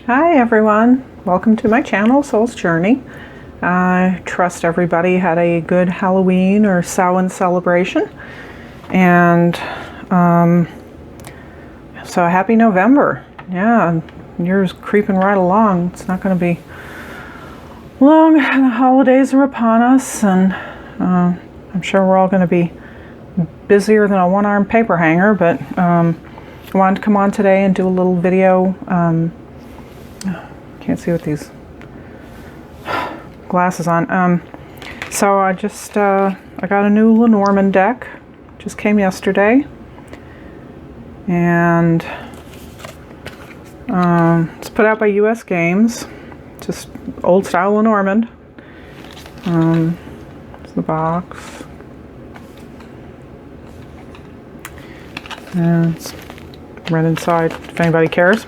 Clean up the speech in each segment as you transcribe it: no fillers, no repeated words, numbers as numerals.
Hi everyone, welcome to my channel, Soul's Journey. I trust everybody had a good Halloween or Samhain celebration, and so happy November. Yeah, year's creeping right along. It's not going to be long. The holidays are upon us, and I'm sure we're all going to be busier than a one-armed paper hanger, but I wanted to come on today and do a little video. Can't see with these glasses on. So I got a new Lenormand deck, just came yesterday, and it's put out by US Games, just Old Style Lenormand. It's the box, and it's right inside if anybody cares.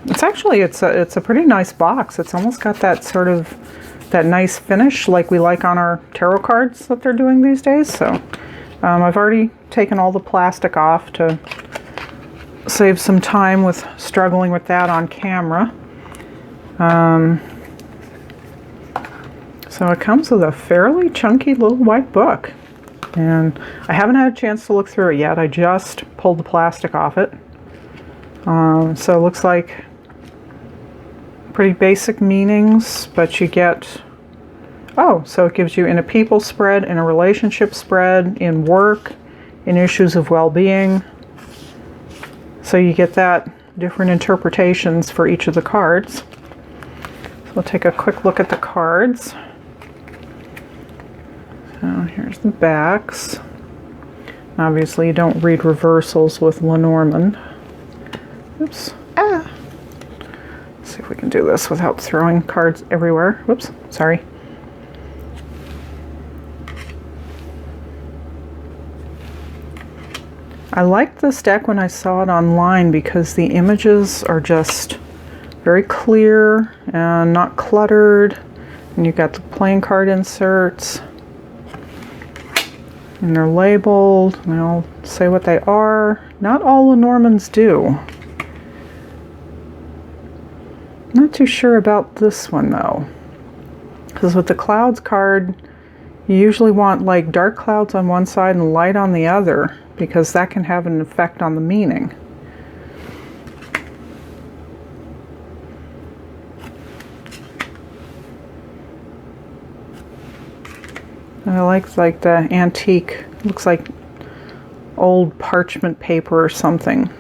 It's a pretty nice box. It's almost got that sort of that nice finish like we like on our tarot cards that they're doing these days. So I've already taken all the plastic off to save some time with struggling with that on camera. So it comes with a fairly chunky little white book, and I haven't had a chance to look through it yet. I just pulled the plastic off it. So it looks like pretty basic meanings, but you get, so it gives you in a people spread, in a relationship spread, in work, in issues of well-being. So you get that different interpretations for each of the cards. So we'll take a quick look at the cards. So here's the backs. Obviously you don't read reversals with Lenormand. Oops. Let's see if we can do this without throwing cards everywhere. Whoops, sorry. I liked this deck when I saw it online because the images are just very clear and not cluttered. And you've got the playing card inserts. And they're labeled, and they'll say what they are. Not all Lenormands do. Not too sure about this one though, because with the clouds card you usually want like dark clouds on one side and light on the other, because that can have an effect on the meaning. And I like the antique, looks like old parchment paper or something.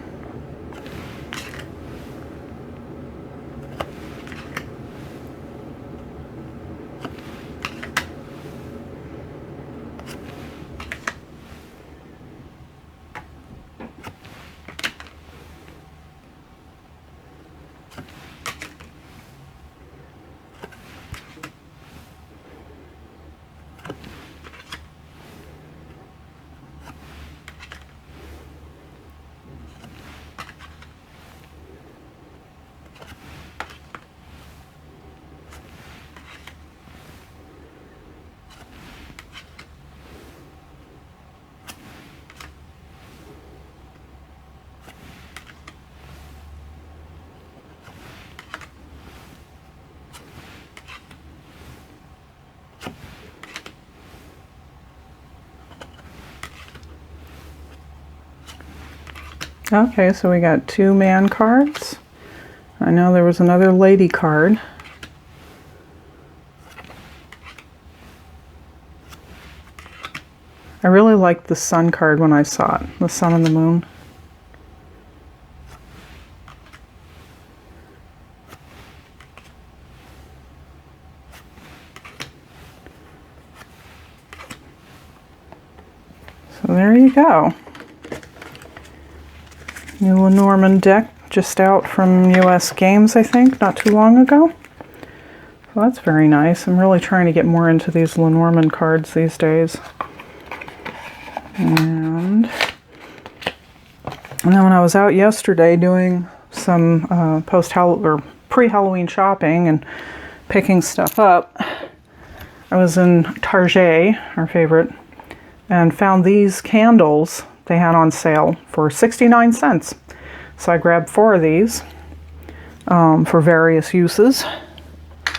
Okay, so we got 2 man cards. I know there was another lady card. I really liked the sun card when I saw it, the sun and the moon. So there you go. New Lenormand deck, just out from US Games, I think, not too long ago. So that's very nice. I'm really trying to get more into these Lenormand cards these days. And then when I was out yesterday doing some pre-Halloween shopping and picking stuff up, I was in Target, our favorite, and found these candles they had on sale for 69 cents. So I grabbed 4 of these. for various uses.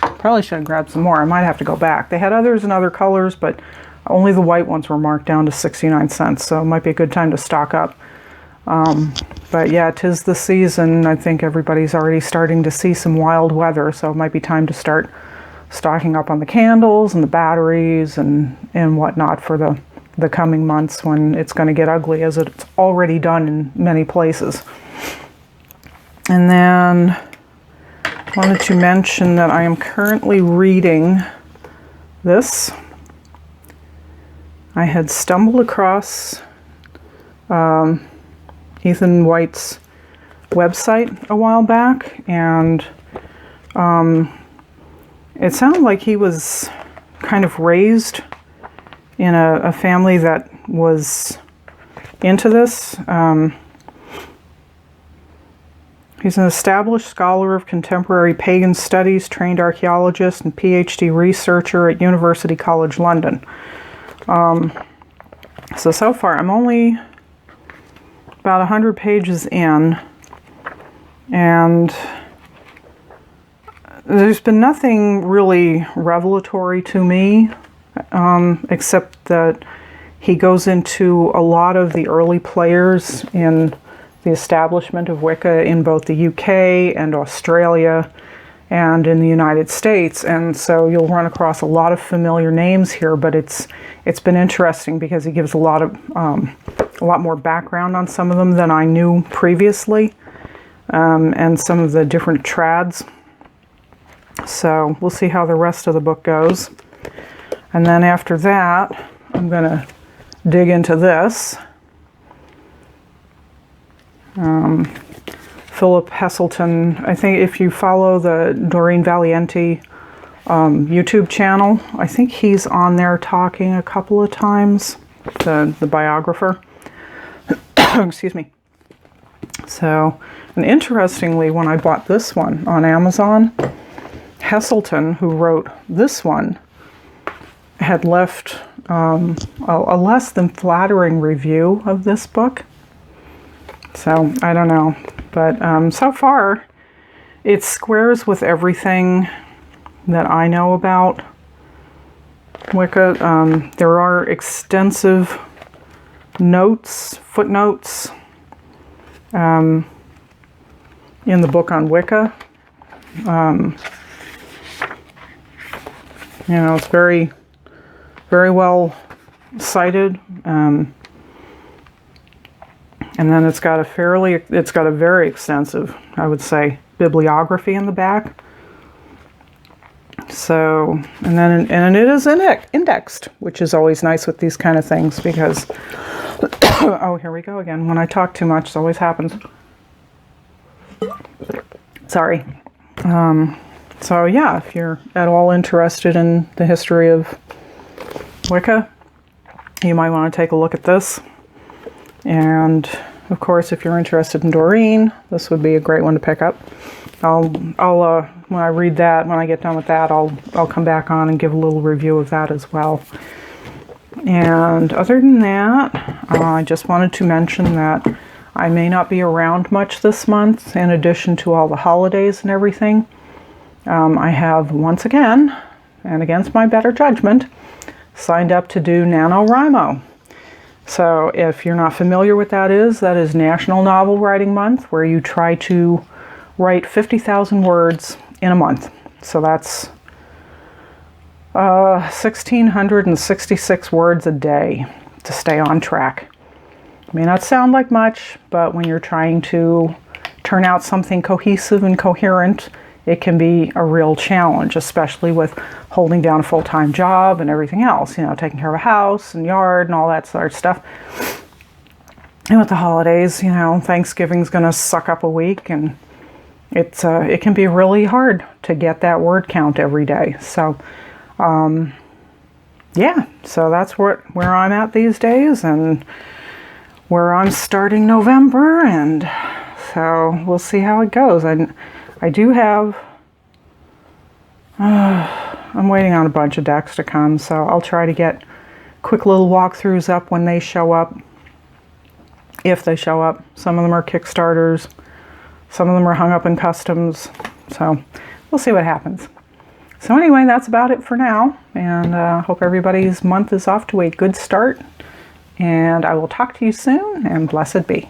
Probably should have grabbed some more. I might have to go back. They had others in other colors, but only the white ones were marked down to 69 cents, so it might be a good time to stock up. But yeah, 'tis the season. I think everybody's already starting to see some wild weather, so it might be time to start stocking up on the candles and the batteries and whatnot for the coming months when it's going to get ugly, as it's already done in many places. And then I wanted to mention that I am currently reading this. I had stumbled across Ethan White's website a while back, and it sounded like he was kind of raised in a family that was into this. He's an established scholar of contemporary pagan studies, trained archaeologist, and PhD researcher at University College London. So far I'm only about 100 pages in, and there's been nothing really revelatory to me, except that he goes into a lot of the early players in the establishment of Wicca in both the UK and Australia and in the United States, and so you'll run across a lot of familiar names here, but it's been interesting because he gives a lot more background on some of them than I knew previously, and some of the different trads. So we'll see how the rest of the book goes. And then after that, I'm going to dig into this. Philip Heselton, I think if you follow the Doreen Valiente YouTube channel, I think he's on there talking a couple of times, the biographer. Excuse me. So, and interestingly, when I bought this one on Amazon, Heselton, who wrote this one, had left a less than flattering review of this book. So, I don't know. But so far, it squares with everything that I know about Wicca. There are extensive notes, footnotes, in the book on Wicca. You know, it's very, very well cited. And then it's got a very extensive, I would say, bibliography in the back. So, and it is indexed, which is always nice with these kind of things because, oh, here we go again. When I talk too much, it always happens. Sorry. So yeah, if you're at all interested in the history of Wicca, you might want to take a look at this. And of course, if you're interested in Doreen, this would be a great one to pick up. I'll when I read that, when I get done with that, I'll come back on and give a little review of that as well. And other than that, I just wanted to mention that I may not be around much this month, in addition to all the holidays and everything. I have once again, and against my better judgment, signed up to do NaNoWriMo. So if you're not familiar with that is National Novel Writing Month, where you try to write 50,000 words in a month. So that's 1,666 words a day to stay on track. It may not sound like much, but when you're trying to turn out something cohesive and coherent, it can be a real challenge, especially with holding down a full-time job and everything else, you know, taking care of a house and yard and all that sort of stuff. And with the holidays, you know, Thanksgiving's going to suck up a week, and it can be really hard to get that word count every day. So, yeah, so that's where I'm at these days, and where I'm starting November, and so we'll see how it goes. I do have, I'm waiting on a bunch of decks to come, so I'll try to get quick little walkthroughs up when they show up, if they show up. Some of them are Kickstarters, Some of them are hung up in customs, so we'll see what happens. So anyway, that's about it for now, and hope everybody's month is off to a good start, and I will talk to you soon, and blessed be.